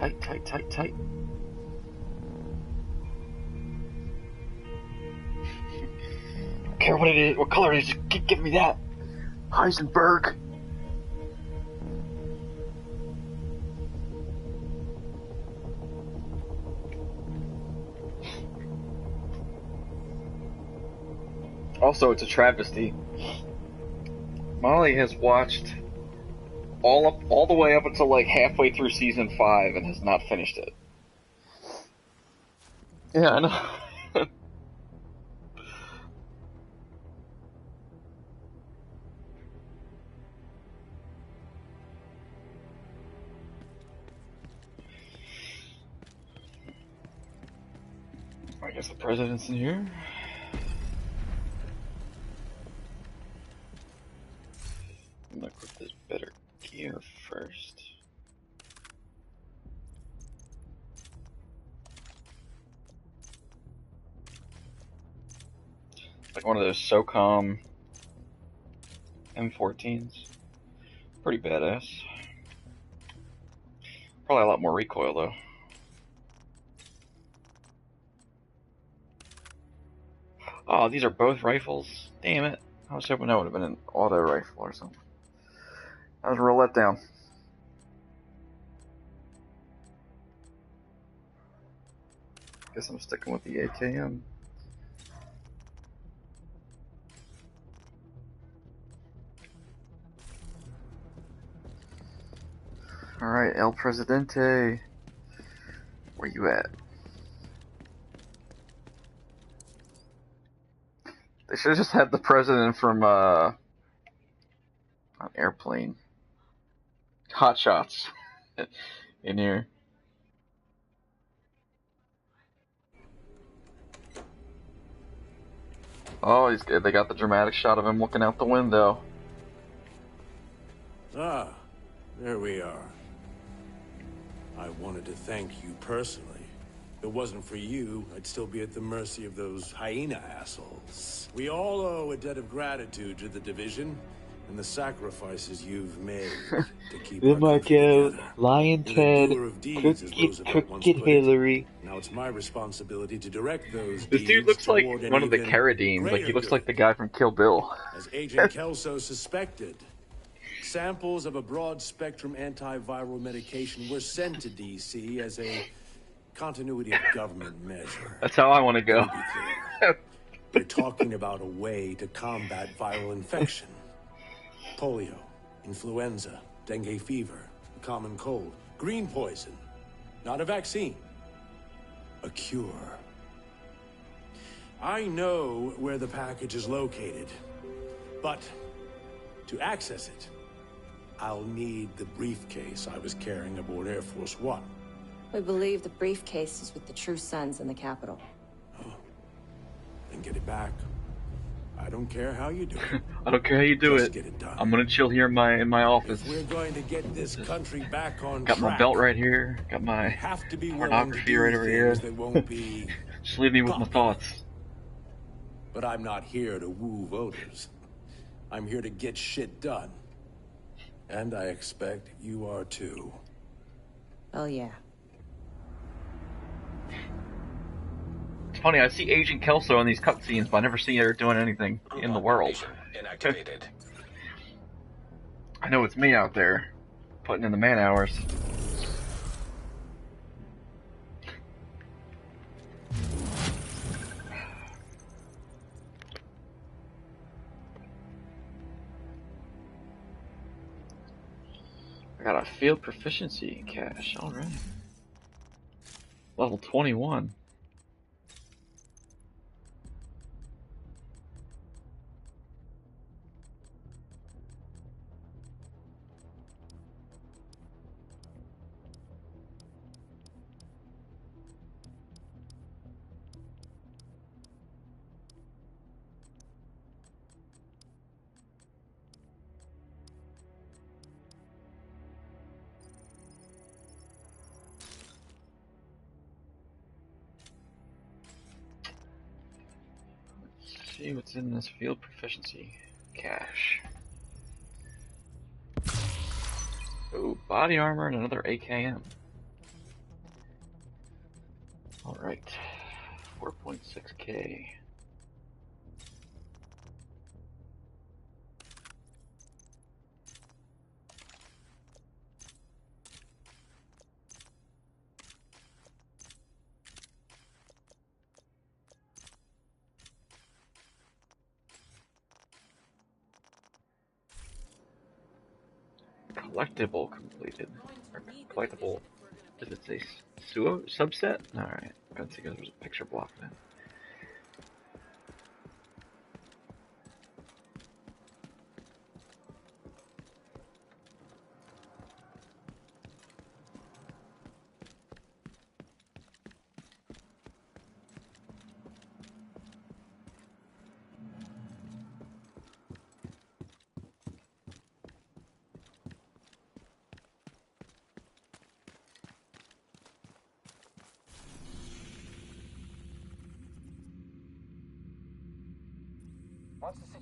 Tight, tight, tight, tight. I don't care what it is, what color it is, just keep giving me that. Heisenberg. Also, it's a travesty. Molly has watched all the way up until like halfway through season 5 and has not finished it. Yeah, I know. I guess the president's in here. I'm gonna equip this better gear first. Like one of those SOCOM M14s. Pretty badass. Probably a lot more recoil though. Oh, these are both rifles? Damn it. I was hoping that would have been an auto rifle or something. That was a real letdown. Guess I'm sticking with the AKM. Alright, El Presidente. Where you at? They should have just had the president from, an Airplane. Hot Shots. In here. Oh, they got the dramatic shot of him looking out the window. Ah, there we are. I wanted to thank you personally. If it wasn't for you, I'd still be at the mercy of those hyena assholes. We all owe a debt of gratitude to the Division and the sacrifices you've made to keep our country together. Lion Ted, Crooked Hillary. Now it's my responsibility to direct those This dude looks like one of the Carradines. Like, he looks like the guy from Kill Bill. As Agent Kelso suspected, samples of a broad-spectrum antiviral medication were sent to D.C. as a continuity of government measure. That's how I want to go. They're talking about a way to combat viral infection. Polio, influenza, dengue fever, the common cold, green poison. Not a vaccine. A cure. I know where the package is located, but to access it, I'll need the briefcase I was carrying aboard Air Force One. We believe the briefcase is with the True Sons in the Capitol. Oh. Then get it back. I don't care how you do it. I don't care how you do Just it. Get it done. I'm gonna chill here in my office. If we're going to get this country back on Got track, my belt right here. Got my have to be pornography right over here. that won't be Just leave me with my thoughts. But I'm not here to woo voters. I'm here to get shit done. And I expect you are too. Oh yeah. It's funny, I see Agent Kelso in these cutscenes, but I never see her doing anything in the world. Inactivated. I know it's me out there, putting in the man hours. I got a field proficiency cache, alright. Level 21. See what's in this field proficiency cache. Ooh, body armor and another AKM. Alright. 4.6K. Collectible completed. Or collectible. Does it say subset? Alright. That's because there's a picture block then.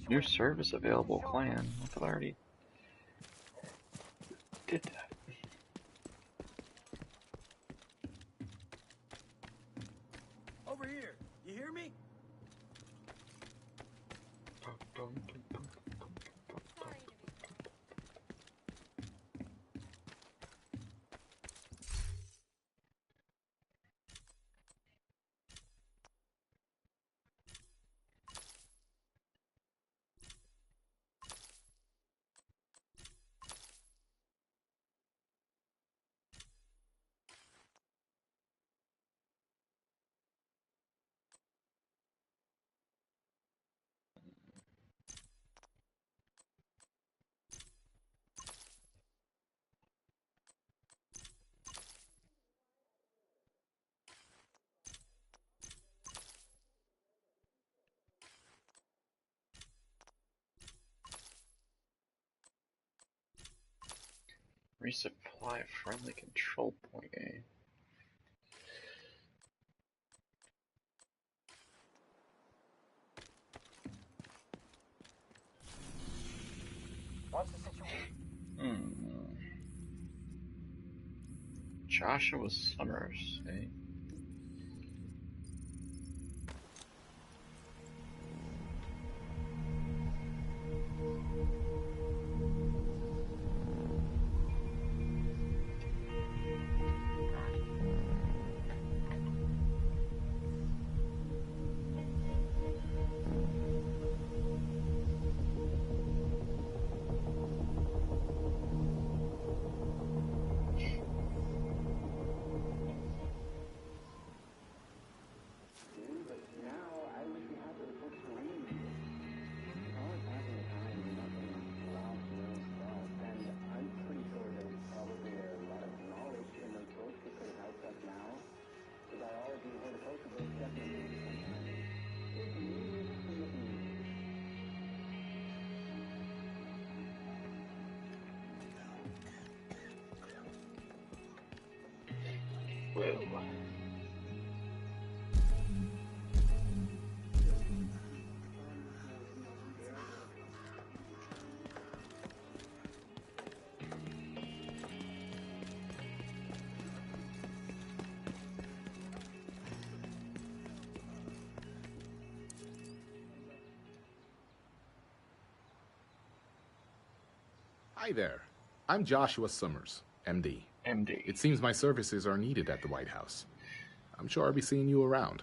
New service available, clan. I thought I already did that. Over here. You hear me? Resupply friendly control point A. What's the situation? Joshua Summers, eh? Whoa. Hi there. I'm Joshua Summers, MD. MD. It seems my services are needed at the White House. I'm sure I'll be seeing you around.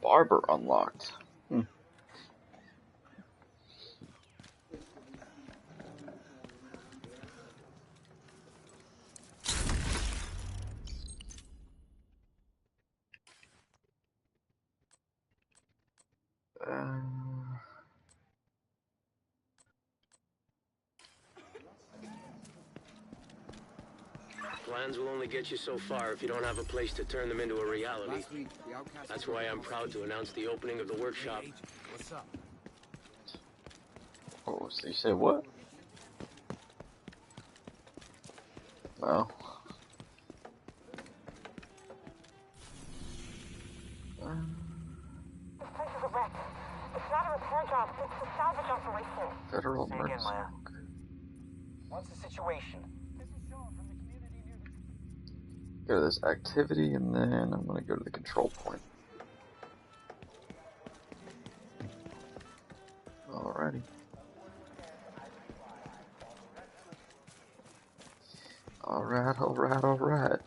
Barber unlocked. Plans will only get you so far if you don't have a place to turn them into a reality. That's why I'm proud to announce the opening of the workshop. What's up? Oh, so you said what? No. This place is a wreck. It's not a repair job, it's a salvage operation. Federal Say again, emergency. Maya. What's the situation? This is Sean from the community. Go to this activity, and then I'm gonna go to the control point. Alrighty. Alright.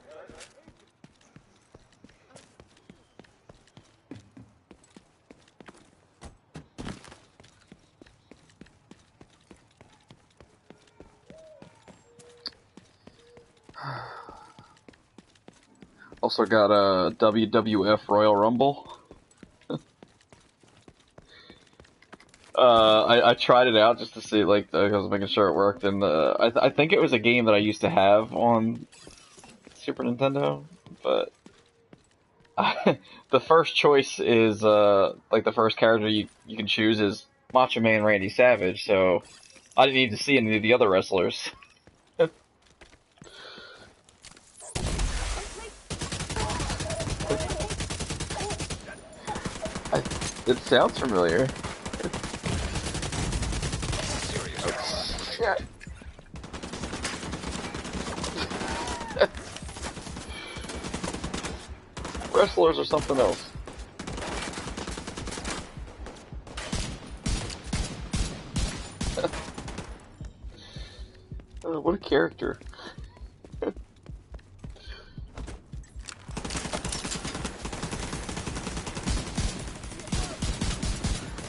Also got a WWF Royal Rumble. I tried it out just to see, like, I was making sure it worked, and I think it was a game that I used to have on Super Nintendo, but the first choice is, like, the first character you can choose is Macho Man Randy Savage, so I didn't need to see any of the other wrestlers. It sounds familiar. Shit. Wrestlers are something else. What a character.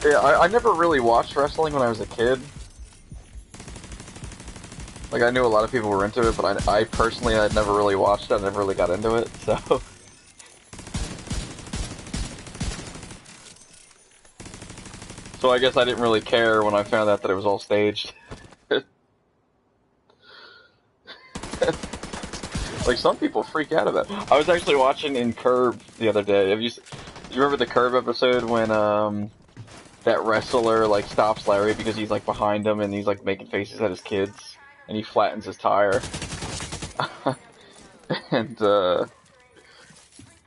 Yeah, I never really watched wrestling when I was a kid. Like, I knew a lot of people were into it, but I personally, I'd never really watched it, I never really got into it, so... So I guess I didn't really care when I found out that it was all staged. Like, some people freak out about it. I was actually watching in Curb the other day. Do you remember the Curb episode when, that wrestler, like, stops Larry because he's, like, behind him and he's, like, making faces at his kids, and he flattens his tire. And,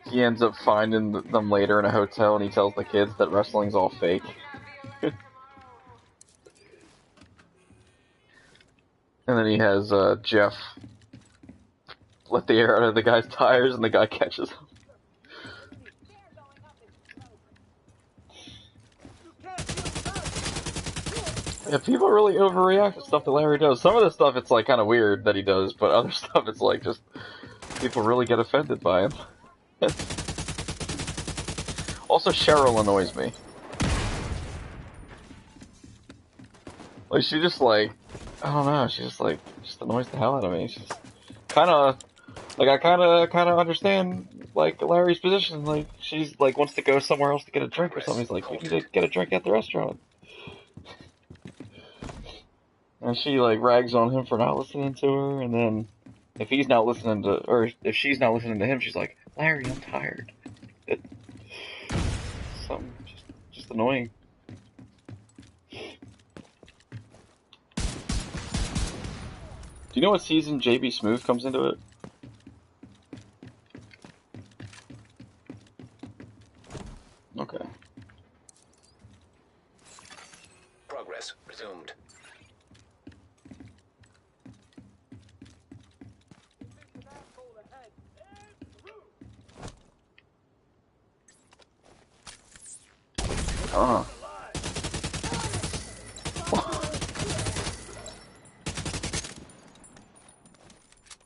he ends up finding them later in a hotel, and he tells the kids that wrestling's all fake. And then he has, Jeff let the air out of the guy's tires, and the guy catches him. Yeah, people really overreact to stuff that Larry does. Some of the stuff, it's, like, kind of weird that he does, but other stuff, it's, like, just... people really get offended by him. Also, Cheryl annoys me. Like, she just, like... I don't know, she just, like... just annoys the hell out of me. She's kinda... like, I kinda understand, like, Larry's position. Like, she's, like, wants to go somewhere else to get a drink or something. He's like, you can get a drink at the restaurant. And she, like, rags on him for not listening to her, and then if he's not listening to, or if she's not listening to him, she's like, Larry, I'm tired. Something just annoying. Do you know what season JB Smoove comes into it? Okay. Progress resumed.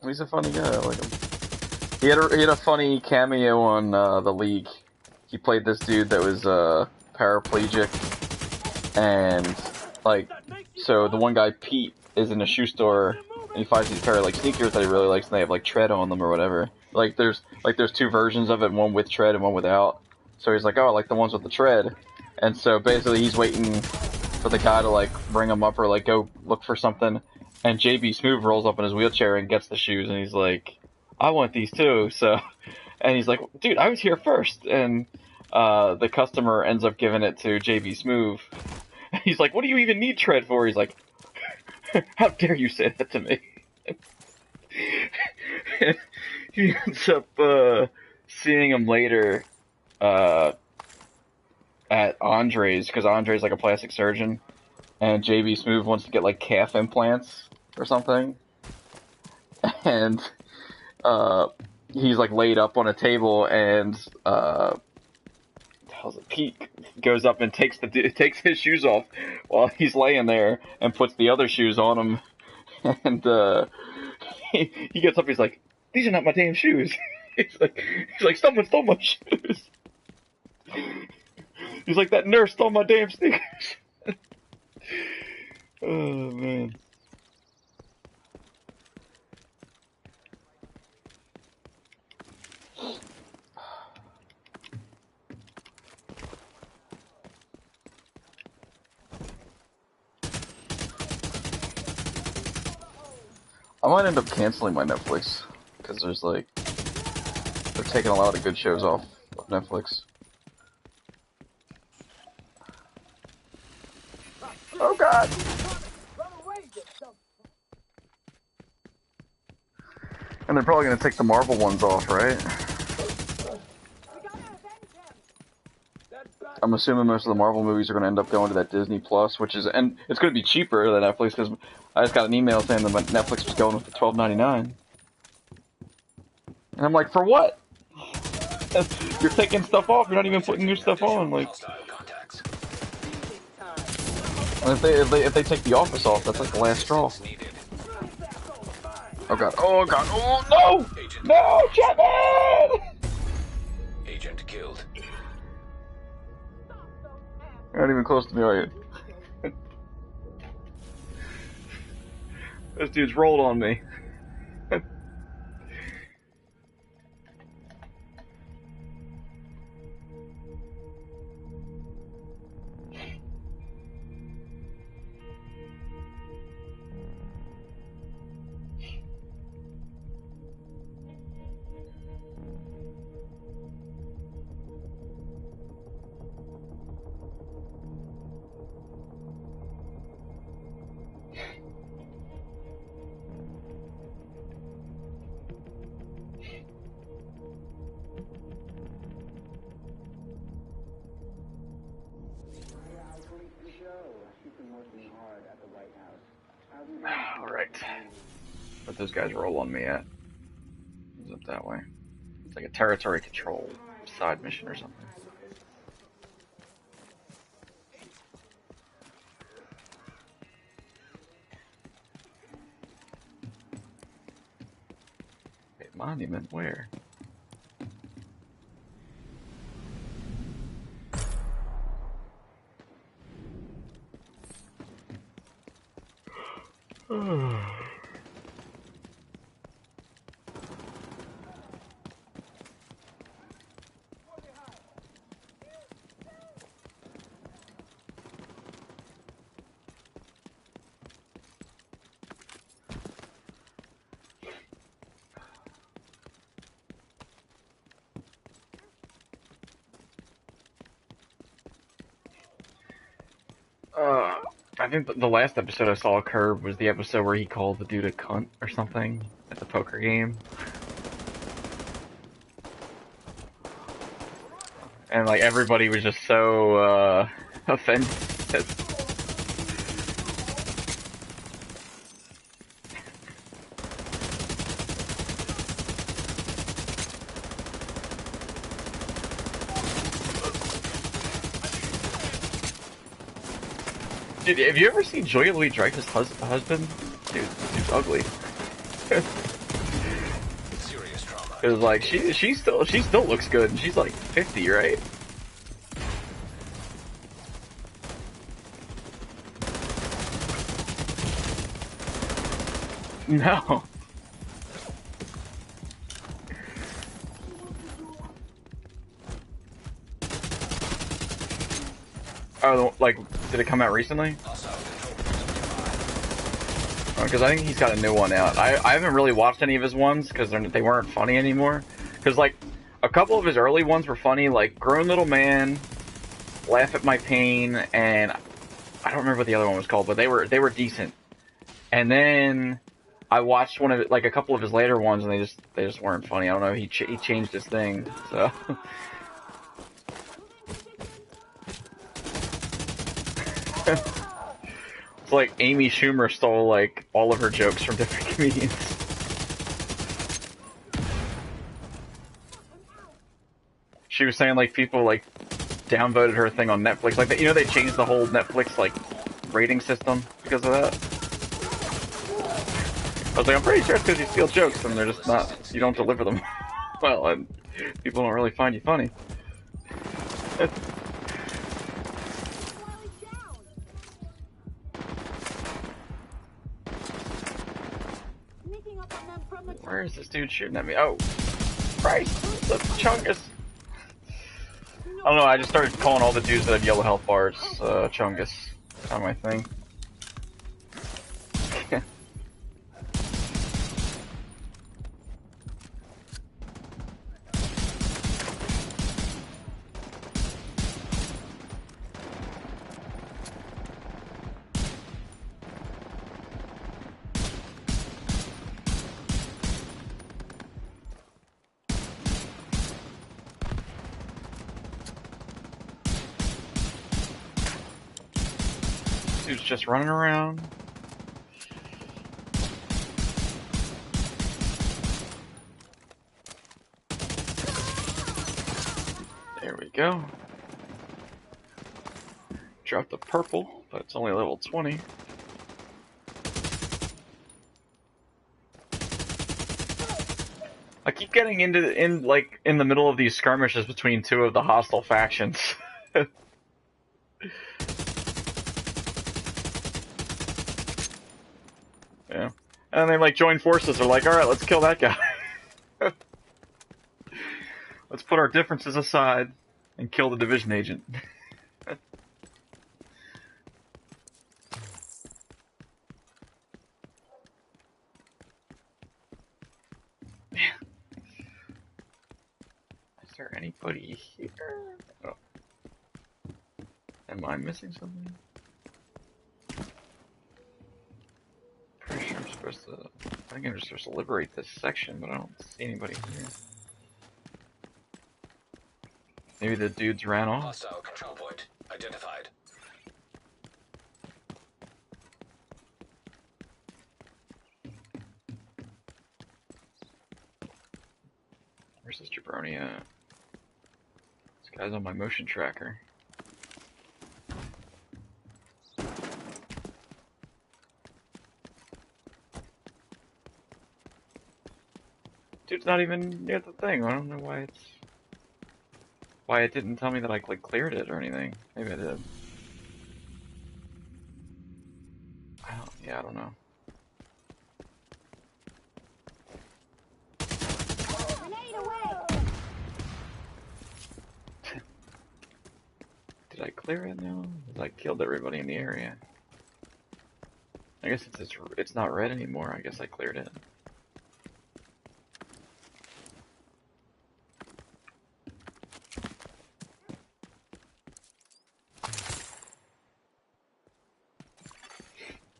He's a funny guy, I like him. He had a funny cameo on The League. He played this dude that was paraplegic, and like, so the one guy, Pete, is in a shoe store, and he finds these pair of like sneakers that he really likes, and they have like tread on them or whatever. Like there's two versions of it, one with tread and one without. So he's like, oh, I like the ones with the tread. And so basically he's waiting for the guy to like bring him up or like go look for something. And JB Smoove rolls up in his wheelchair and gets the shoes, and he's like, I want these too. So, and he's like, dude, I was here first. And the customer ends up giving it to JB Smoove. He's like, what do you even need tread for? He's like, how dare you say that to me? He ends up seeing him later at Andre's, because Andre's like a plastic surgeon, and JB Smoove wants to get like calf implants or something, and he's like laid up on a table, and Pete goes up and takes his shoes off while he's laying there, and puts the other shoes on him, and he gets up. He's like, "These are not my damn shoes." he's like, "Someone stole my shoes." He's like, "That nurse stole my damn sneakers." Oh man. I might end up canceling my Netflix, because there's like, they're taking a lot of good shows off of Netflix. Oh god! And they're probably gonna take the Marvel ones off, right? I'm assuming most of the Marvel movies are gonna end up going to that Disney Plus, which is, and it's gonna be cheaper than Netflix, because I just got an email saying that Netflix was going with the $12.99. And I'm like, for what? You're taking stuff off, you're not even putting new stuff on, like. And if they take The Office off, that's like the last straw. Oh god, oh god, oh no! No, Chapman! Agent killed. You're not even close to me, are you? This dude's rolled on me. Alright. But those guys roll on me at? Is it that way? It's like a territory control side mission or something. Wait, monument? Where? I think the last episode I saw Curb was the episode where he called the dude a cunt or something at the poker game. And like everybody was just so offended. Dude, have you ever seen Julia Louis-Dreyfus' husband? Dude, he's ugly. Serious trauma. It was like she still looks good, and she's like 50, right? No. Oh, like, did it come out recently? Because I think he's got a new one out. I haven't really watched any of his ones because they weren't funny anymore. Because like a couple of his early ones were funny, like Grown Little Man, Laugh at My Pain, and I don't remember what the other one was called, but they were decent. And then I watched a couple of his later ones, and they just weren't funny. I don't know. He changed his thing, so. It's like Amy Schumer stole like all of her jokes from different comedians. she was saying like people like downvoted her thing on Netflix. Like, you know, they changed the whole Netflix like rating system because of that. I was like, I'm pretty sure it's because you steal jokes and they're just not, you don't deliver them well, and people don't really find you funny. Where is this dude shooting at me? Oh, Christ, the Chungus. I don't know, I just started calling all the dudes that had yellow health bars, Chungus. That's not my thing. Dude's just running around. There we go. Drop the purple, but it's only level 20. I keep getting in the middle of these skirmishes between two of the hostile factions. Yeah. And they like join forces, they're like, alright, let's kill that guy. Let's put our differences aside and kill the division agent. Is there anybody here? Oh. Am I missing something? Pretty sure I'm supposed to. I think I'm just supposed to liberate this section, but I don't see anybody here. Maybe the dudes ran off. Hostile control point identified. Where's this jabroni at? This guy's on my motion tracker. Dude's not even near the thing. I don't know why it didn't tell me that I like cleared it or anything. Maybe I did. I don't know. Did I clear it now? Because I killed everybody in the area. I guess it's not red anymore. I guess I cleared it.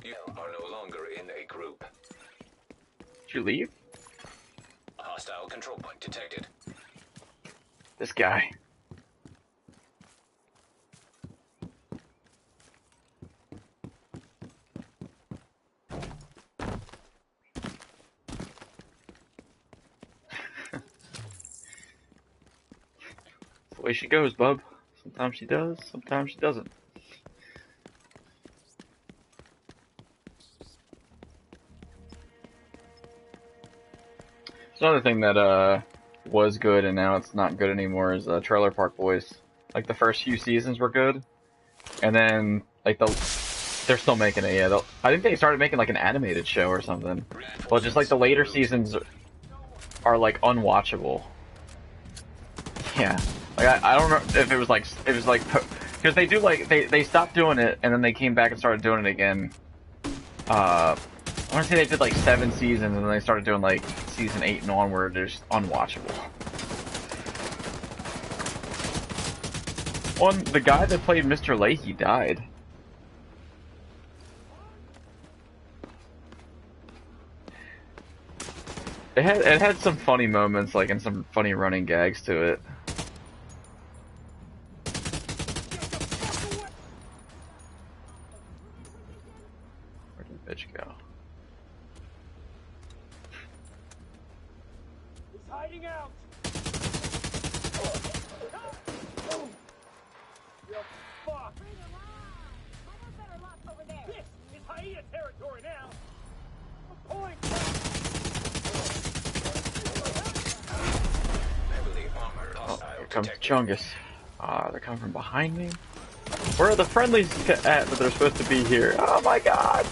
You are no longer in a group. Did you leave? A hostile control point detected. This guy. That's the way she goes, bub. Sometimes she does, sometimes she doesn't. Another thing that was good and now it's not good anymore is Trailer Park Boys. Like the first few seasons were good, and then like they're still making it. Yeah, I think they started making like an animated show or something. But just like the later seasons are like unwatchable. Yeah, like I don't know if it was like because they do like they stopped doing it and then they came back and started doing it again. I want to say they did like 7 seasons and then they started doing like season 8 and onward. They're just unwatchable. The guy that played Mr. Leahy died. It had some funny moments, like, and some funny running gags to it. Where did the bitch go? He's hiding out. Fuck! Better lock over there. This is hyena territory now. Point. Oh, here comes Chungus. They're coming from behind me. Where are the friendlies at that they're supposed to be here? Oh my god!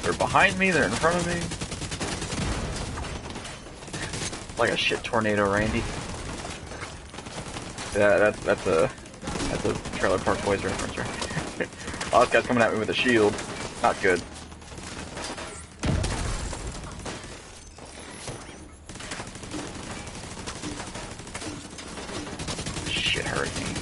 They're behind me, they're in front of me. Like a shit tornado, Randy. Yeah, that's a Trailer Park Boys reference, right? Oh, this guy's coming at me with a shield. Not good. Shit, hurricane.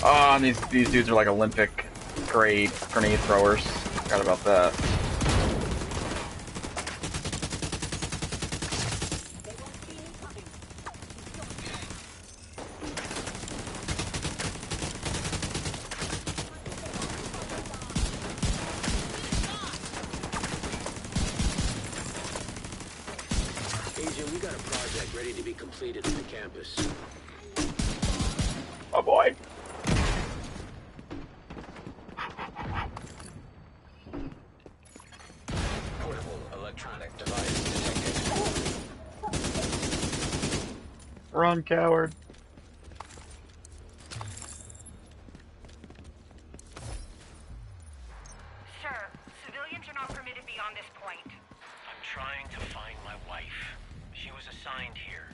Oh, and these dudes are like Olympic grade grenade throwers. Forgot about that. Agent, we got a project ready to be completed on the campus. Oh boy. Portable electronic device detected. Run, coward. Sir, civilians are not permitted beyond this point. I'm trying to find my wife. She was assigned here.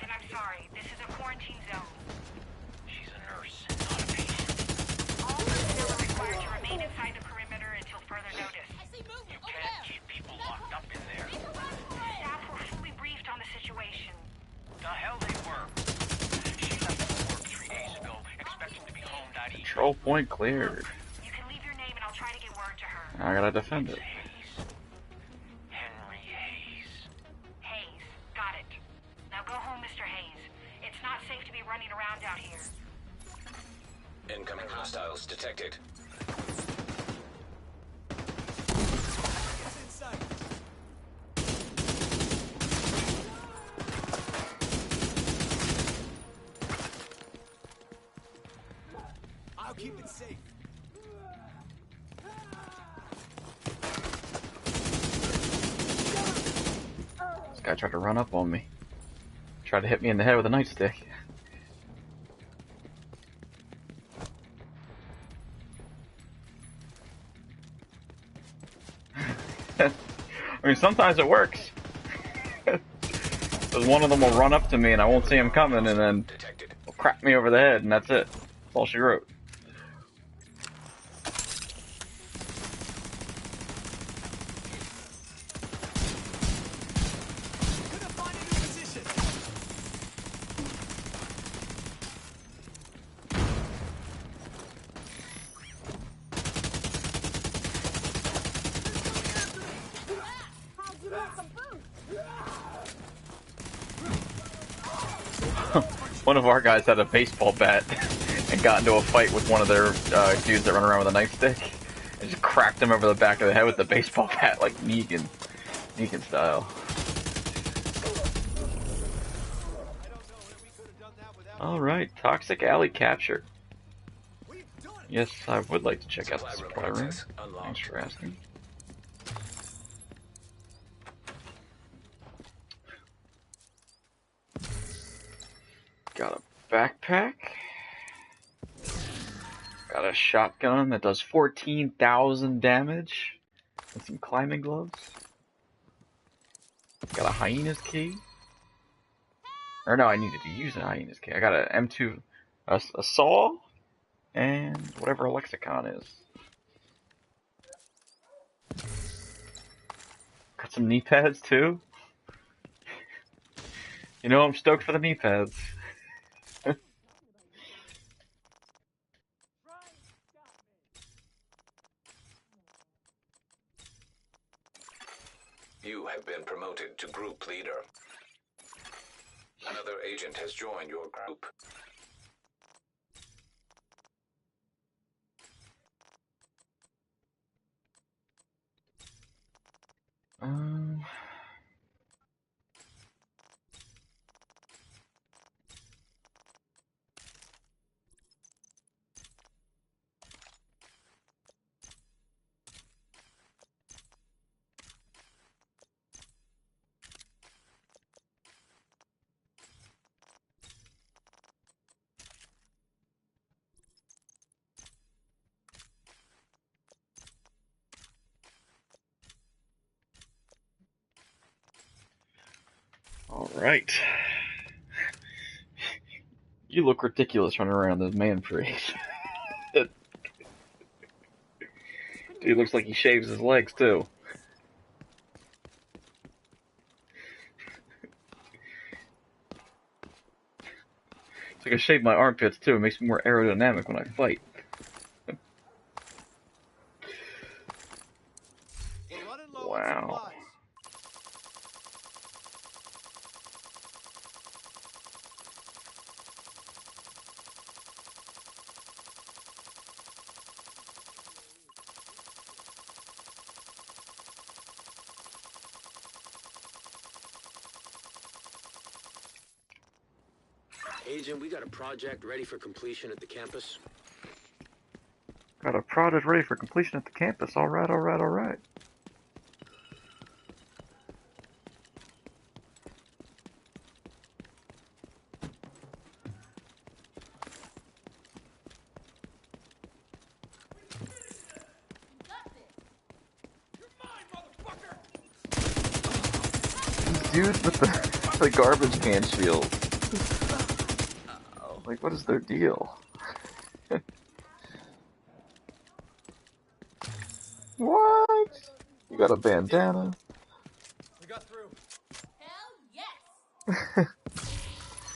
And I'm sorry, this is a quarantine zone. She's a nurse, not a patient. All personnel are required to remain inside the perimeter until further notice. You can't keep people locked up in there. Staff were fully briefed on the situation. The hell they were. She left for work 3 days ago, expecting to be home that evening. Control point cleared. You can leave your name and I'll try to get word to her. I gotta defend it. Hayes. Henry Hayes. Hayes, got it. Now go home, Mr. Hayes. It's not safe to be running around out here. Incoming hostiles detected. I'll keep it safe. This guy tried to run up on me. Tried to hit me in the head with a nightstick. I mean, sometimes it works. Because one of them will run up to me and I won't see him coming and then Detected. will crack me over the head and that's it. That's all she wrote. Gonna find a new position. One of our guys had a baseball bat and got into a fight with one of their dudes that run around with a nightstick and just cracked him over the back of the head with the baseball bat like Negan style. Alright, Toxic Alley captured. Yes, I would like to check out the supply room. Thanks for asking. Got a backpack. Got a shotgun that does 14,000 damage. And some climbing gloves. Got a hyena's key. Or no, I needed to use a hyena's key. I got an M2, a saw, and whatever a lexicon is. Got some knee pads too. You know, I'm stoked for the knee pads. You have been promoted to group leader. Another agent has joined your group. Alright. You look ridiculous running around this man parade. Dude looks like he shaves his legs too. It's like I shave my armpits too, it makes me more aerodynamic when I fight. Wow. Agent, we got a project ready for completion at the campus. Got a project ready for completion at the campus. Alright, alright, alright. Dude with the garbage can shield. Like, what is their deal? What? You got a bandana? We got through. Hell yes!